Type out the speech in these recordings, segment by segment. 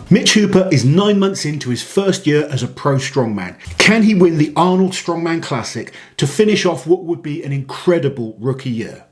Mitch Hooper is 9 months into his first year as a pro strongman. Can he win the Arnold Strongman Classic to finish off what would be an incredible rookie year?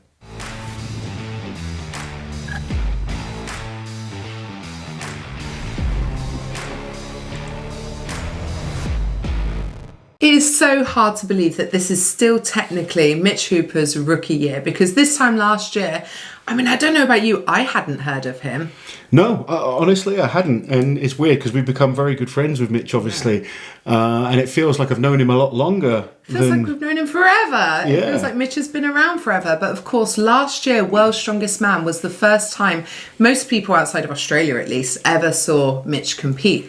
It is so hard to believe that this is still technically Mitch Hooper's rookie year, because this time last year, I mean, I don't know about you, I hadn't heard of him. No, honestly, I hadn't. And it's weird because we've become very good friends with Mitch, obviously. Yeah. And it feels like I've known him a lot longer. It feels like we've known him forever. Yeah. It feels like Mitch has been around forever. But of course, last year, World's Strongest Man was the first time most people outside of Australia, at least, ever saw Mitch compete.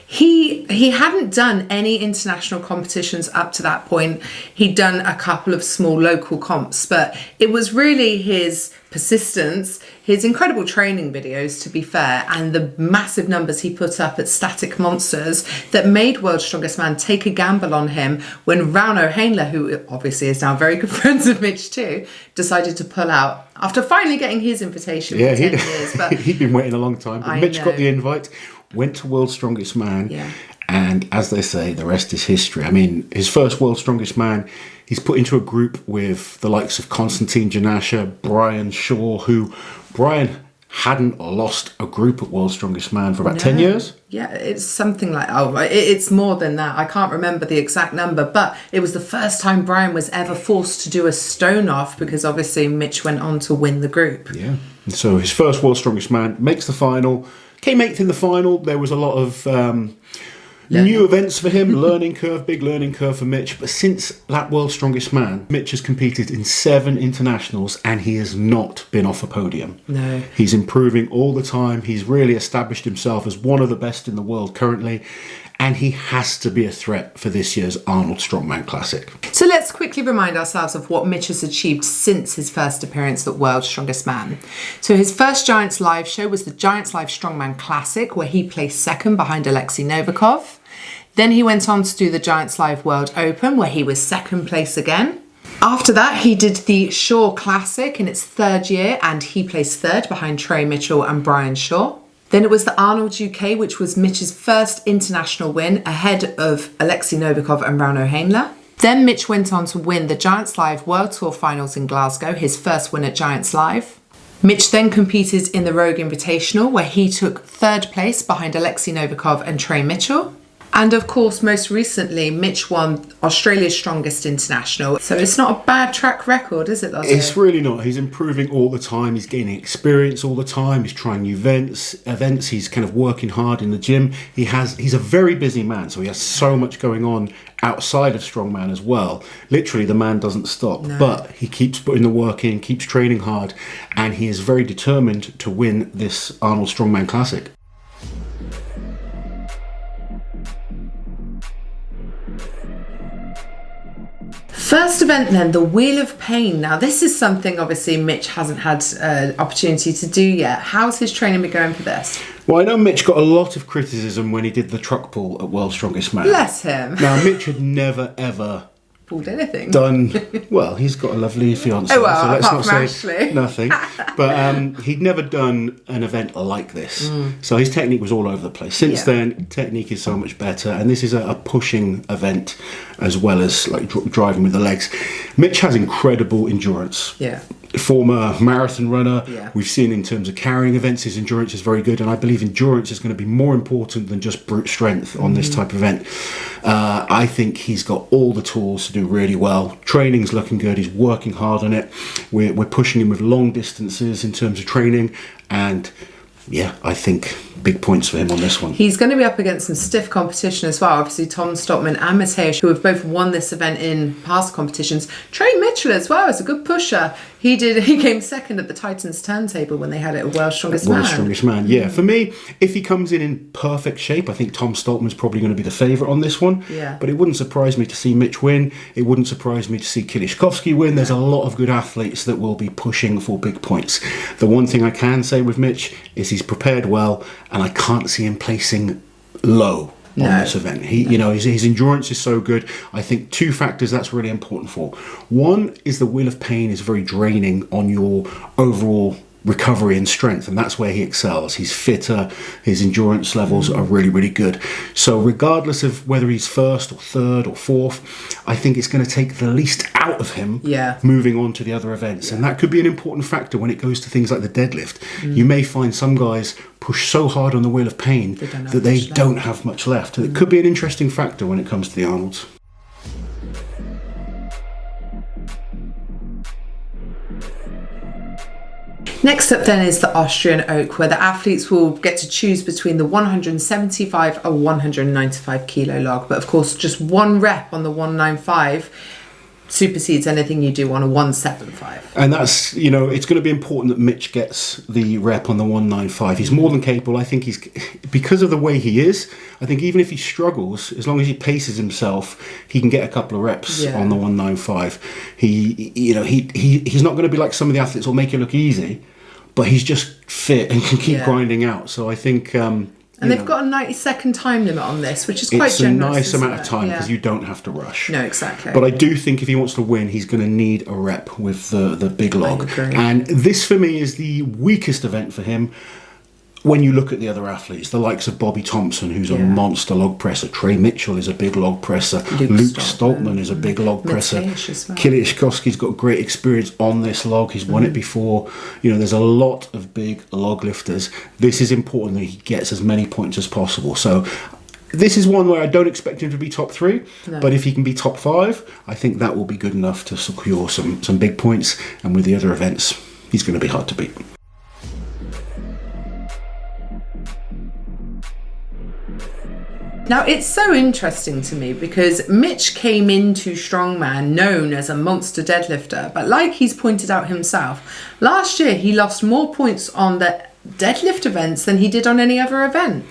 He hadn't done any international competitions up to that point. He'd done a couple of small local comps, but it was really his persistence, his incredible training videos, to be fair, and the massive numbers he put up at Static Monsters that made World's Strongest Man take a gamble on him when Rauno Heinle, who obviously is now very good friends with Mitch too, decided to pull out after finally getting his invitation for 10 years. But he'd been waiting a long time. But Mitch got the invite, went to World's Strongest Man, and as they say, the rest is history. I mean, his first World's Strongest Man, he's put into a group with the likes of Konstantin Janasha, Brian Shaw, who Brian hadn't lost a group at World's Strongest Man for about 10 years. Yeah, it's something like, it's more than that. I can't remember the exact number, but it was the first time Brian was ever forced to do a stone off, because obviously Mitch went on to win the group. Yeah, so his first World's Strongest Man makes the final, came 8th in the final. There was a lot of new events for him, learning curve, big learning curve for Mitch. But since that World's Strongest Man, Mitch has competed in 7 internationals and he has not been off a podium. No. He's improving all the time. He's really established himself as one of the best in the world currently. And he has to be a threat for this year's Arnold Strongman Classic. So let's quickly remind ourselves of what Mitch has achieved since his first appearance at World's Strongest Man. So his first Giants Live show was the Giants Live Strongman Classic, where he placed second behind Alexei Novikov. Then he went on to do the Giants Live World Open, where he was second place again. After that, he did the Shaw Classic in its 3rd year, and he placed 3rd behind Trey Mitchell and Brian Shaw. Then it was the Arnold UK, which was Mitch's first international win, ahead of Alexei Novikov and Rauno Heinle. Then Mitch went on to win the Giants Live World Tour Finals in Glasgow, his first win at Giants Live. Mitch then competed in the Rogue Invitational, where he took 3rd place behind Alexei Novikov and Trey Mitchell. And of course, most recently, Mitch won Australia's Strongest International. So it's not a bad track record, is it, Ozzy? It's really not. He's improving all the time. He's gaining experience all the time. He's trying new events. He's kind of working hard in the gym. He's a very busy man, so he has so much going on outside of strongman as well. Literally, the man doesn't stop. No. But he keeps putting the work in, keeps training hard, and he is very determined to win this Arnold Strongman Classic. First event then, the Wheel of Pain. Now this is something obviously Mitch hasn't had opportunity to do yet. How's his training been going for this? Well, I know Mitch got a lot of criticism when he did the truck pull at World's Strongest Man. Bless him. Now Mitch had never ever pulled anything. Well, he's got a lovely fiancée, so let's not say nothing. But he'd never done an event like this. So his technique was all over the place. Since then, technique is so much better, and this is a pushing event as well as like driving with the legs. Mitch has incredible endurance. Yeah. Former marathon runner. Yeah. We've seen in terms of carrying events, his endurance is very good, and I believe endurance is going to be more important than just brute strength on this type of event. I think he's got all the tools to do really well. Training's looking good. He's working hard on it. We're pushing him with long distances in terms of training, and yeah, I think big points for him on this one. He's going to be up against some stiff competition as well. Obviously, Tom Stockman and Mateusz, who have both won this event in past competitions. Trey Mitchell as well is a good pusher. He came second at the Titans turntable when they had it at World's Strongest Man. World's Strongest Man, yeah. For me, if he comes in perfect shape, I think Tom Stockman's probably going to be the favourite on this one. Yeah. But it wouldn't surprise me to see Mitch win. It wouldn't surprise me to see Kilishkovsky win. There's a lot of good athletes that will be pushing for big points. The one thing I can say with Mitch is he's prepared well, and I can't see him placing low on this event. His endurance is so good. I think 2 factors that's really important for. One is the Wheel of Pain is very draining on your overall recovery and strength, and that's where he excels. He's fitter, his endurance levels are really, really good. So regardless of whether he's first or third or fourth, I think it's going to take the least out of him moving on to the other events. And that could be an important factor when it goes to things like the deadlift. You may find some guys push so hard on the wheel of pain that they don't have much left. It could be an interesting factor when it comes to the Arnolds. Next up then is the Austrian Oak, where the athletes will get to choose between the 175 and 195 kilo log. But of course, just one rep on the 195 supersedes anything you do on a 175. And that's, you know, it's going to be important that Mitch gets the rep on the 195. He's more than capable. I think because of the way he is, I think even if he struggles, as long as he paces himself, he can get a couple of reps on the 195. He's not going to be like some of the athletes who'll make it look easy, but he's just fit and can keep grinding out. So I think... and they've got a 90-second time limit on this, which is quite generous. It's a nice amount of time because you don't have to rush. No, exactly. But I do think if he wants to win, he's going to need a rep with the big log. I agree. And this, for me, is the weakest event for him. When you look at the other athletes, the likes of Bobby Thompson, who's a monster log presser, Trey Mitchell is a big log presser, Luke Stoltman is a big log presser, Kiliashkovsky's got great experience on this log, he's won it before. You know, there's a lot of big log lifters. This is important that he gets as many points as possible. So this is one where I don't expect him to be top 3, but if he can be top 5, I think that will be good enough to secure some big points. And with the other events, he's going to be hard to beat. Now, it's so interesting to me because Mitch came into Strongman known as a monster deadlifter, but like he's pointed out himself, last year he lost more points on the deadlift events than he did on any other event.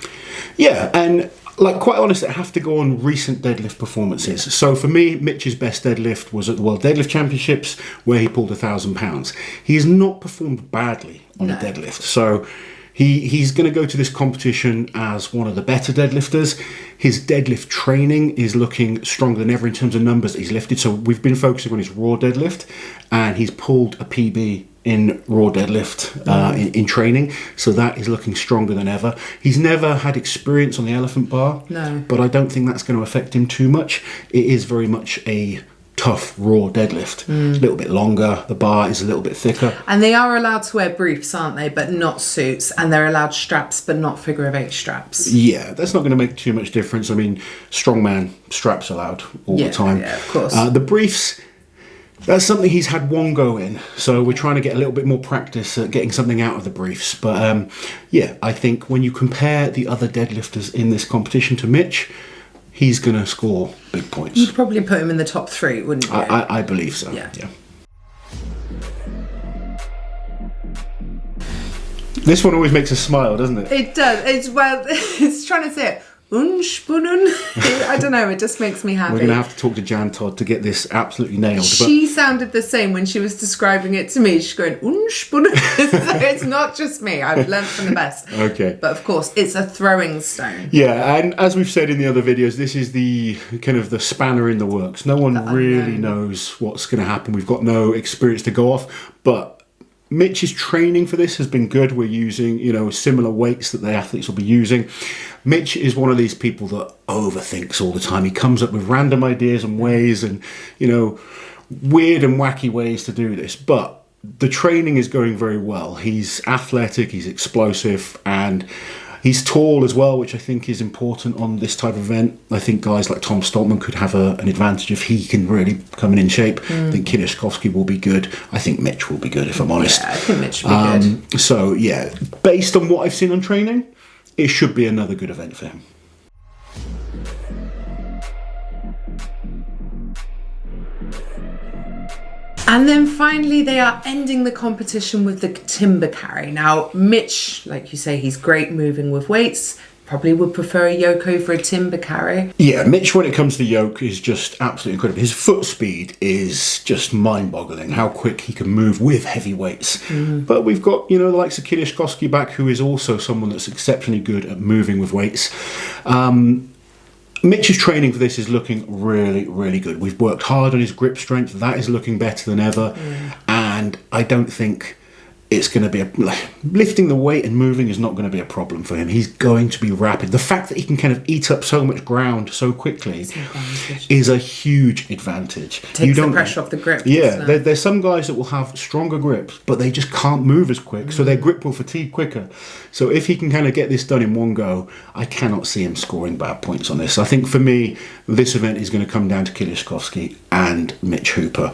Yeah, and like, quite honest, I have to go on recent deadlift performances. So for me, Mitch's best deadlift was at the World Deadlift Championships, where he pulled 1,000 pounds. He has not performed badly on a deadlift. So he's going to go to this competition as one of the better deadlifters. His deadlift training is looking stronger than ever in terms of numbers that he's lifted. So we've been focusing on his raw deadlift, and he's pulled a PB in raw deadlift in training. So that is looking stronger than ever. He's never had experience on the elephant bar, but I don't think that's going to affect him too much. It is very much a tough raw deadlift. It's a little bit longer, the bar is a little bit thicker, and they are allowed to wear briefs, aren't they, but not suits, and they're allowed straps but not figure of 8 straps. That's not going to make too much difference. I mean, strongman straps allowed all the time. Of course. The briefs, that's something he's had one go in, so we're trying to get a little bit more practice at getting something out of the briefs. But I think when you compare the other deadlifters in this competition to Mitch, he's going to score big points. You'd probably put him in the top 3, wouldn't you? I believe so. Yeah. This one always makes us smile, doesn't it? It does. It's trying to say it. Unspunnen. I don't know, it just makes me happy. We're going to have to talk to Jan Todd to get this absolutely nailed. She sounded the same when she was describing it to me. She's going, unspunnen. So it's not just me. I've learned from the best. Okay. But of course, it's a throwing stone. Yeah, and as we've said in the other videos, this is the kind of the spanner in the works. No one really knows what's going to happen. We've got no experience to go off, but Mitch's training for this has been good. We're using, similar weights that the athletes will be using. Mitch is one of these people that overthinks all the time. He comes up with random ideas and ways and, weird and wacky ways to do this. But the training is going very well. He's athletic, he's explosive, and he's tall as well, which I think is important on this type of event. I think guys like Tom Stoltman could have an advantage if he can really come in shape. I think Kiliashkovsky will be good. I think Mitch will be good, if I'm honest. Yeah, I think Mitch will be good. So, based on what I've seen on training, it should be another good event for him. And then finally, they are ending the competition with the timber carry. Now, Mitch, like you say, he's great moving with weights. Probably would prefer a yoke over a timber carry. Yeah, Mitch, when it comes to yoke, is just absolutely incredible. His foot speed is just mind-boggling, how quick he can move with heavy weights. But we've got, the likes of Kiliashkovsky back, who is also someone that's exceptionally good at moving with weights. Mitch's training for this is looking really, really good. We've worked hard on his grip strength. That is looking better than ever. And I don't think it's going to be lifting the weight and moving is not going to be a problem for him. He's going to be rapid. The fact that he can kind of eat up so much ground so quickly is a huge advantage. Takes the pressure off the grip. Yeah, there's some guys that will have stronger grips, but they just can't move as quick, so their grip will fatigue quicker. So if he can kind of get this done in one go, I cannot see him scoring bad points on this. I think for me, this event is going to come down to Kieliszkowski and Mitch Hooper.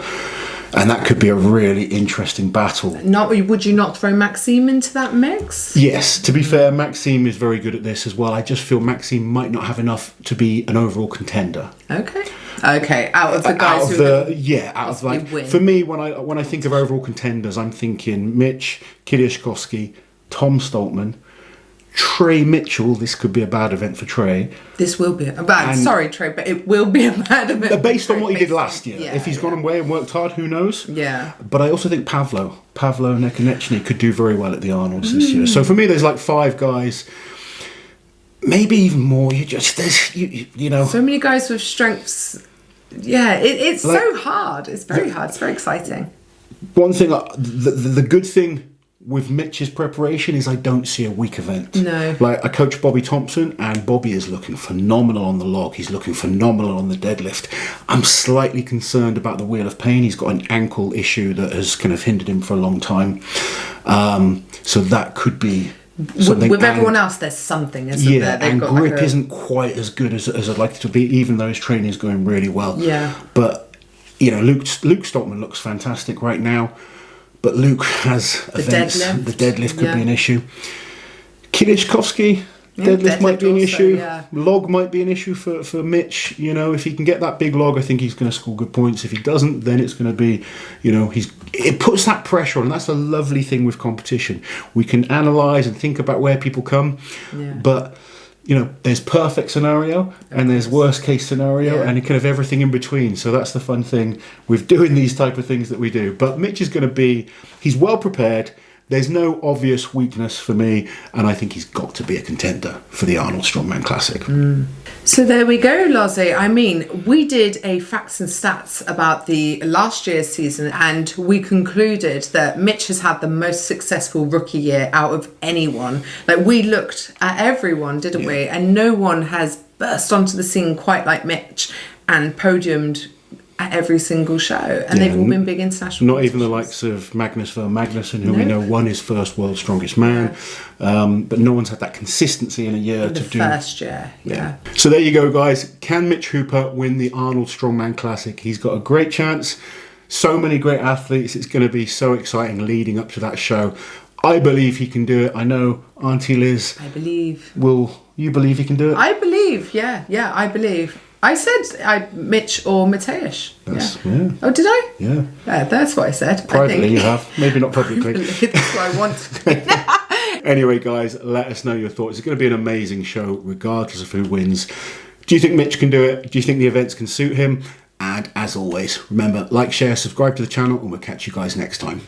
And that could be a really interesting battle. Would you not throw Maxime into that mix? Yes, to be fair, Maxime is very good at this as well. I just feel Maxime might not have enough to be an overall contender. Okay. Out of the guys win. For me, when I think of overall contenders, I'm thinking Mitch, Kieliszkowski, Tom Stoltman, Trey Mitchell. This could be a bad event for Trey. This will be a bad. Sorry, Trey, but it will be a bad event. Based on what he did last year. If he's gone away and worked hard, who knows? Yeah. But I also think Pavlo Nekonechny could do very well at the Arnolds this year. So for me, there's like 5 guys, maybe even more. You know, so many guys with strengths. Yeah, it's like, so hard. It's very hard. It's very exciting. One thing, the good thing with Mitch's preparation is I don't see a weak event. No. Like, I coach Bobby Thompson, and Bobby is looking phenomenal on the log. He's looking phenomenal on the deadlift. I'm slightly concerned about the wheel of pain. He's got an ankle issue that has kind of hindered him for a long time. So that could be something. With everyone else, there's something, isn't there? And grip isn't quite as good as I'd like it to be, even though his training is going really well. Yeah. But, you know, Luke Stoltman looks fantastic right now. But Luke has events. The deadlift could be an issue. Kieliszkowski, deadlift might be an issue. Yeah. Log might be an issue for Mitch. You know, if he can get that big log, I think he's going to score good points. If he doesn't, then it's going to be, you know, it puts that pressure on. And that's the lovely thing with competition. We can analyse and think about where people come, but you know, there's perfect scenario and there's worst case scenario and kind of everything in between. So that's the fun thing with doing these type of things that we do. But Mitch is going to he's well prepared. There's no obvious weakness for me, and I think he's got to be a contender for the Arnold Strongman Classic. So there we go, Laze. I mean, we did a facts and stats about the last year's season, and we concluded that Mitch has had the most successful rookie year out of anyone. Like, we looked at everyone, didn't we? And no one has burst onto the scene quite like Mitch and podiumed at every single show, and they've all been big international. Not even the likes of Magnus Ver Magnusson, who we know won his first World's Strongest Man, but no one's had that consistency in a year to do. First year, So there you go, guys. Can Mitch Hooper win the Arnold Strongman Classic? He's got a great chance. So many great athletes. It's going to be so exciting leading up to that show. I believe he can do it. I know Auntie Liz. I believe. Will you believe he can do it? I believe. Yeah, I believe. I said Mitch or Mateusz. Oh, did I? Yeah. That's what I said. Privately you have. Maybe not publicly. That's what I want to do. Anyway, guys, let us know your thoughts. It's going to be an amazing show, regardless of who wins. Do you think Mitch can do it? Do you think the events can suit him? And as always, remember, like, share, subscribe to the channel, and we'll catch you guys next time.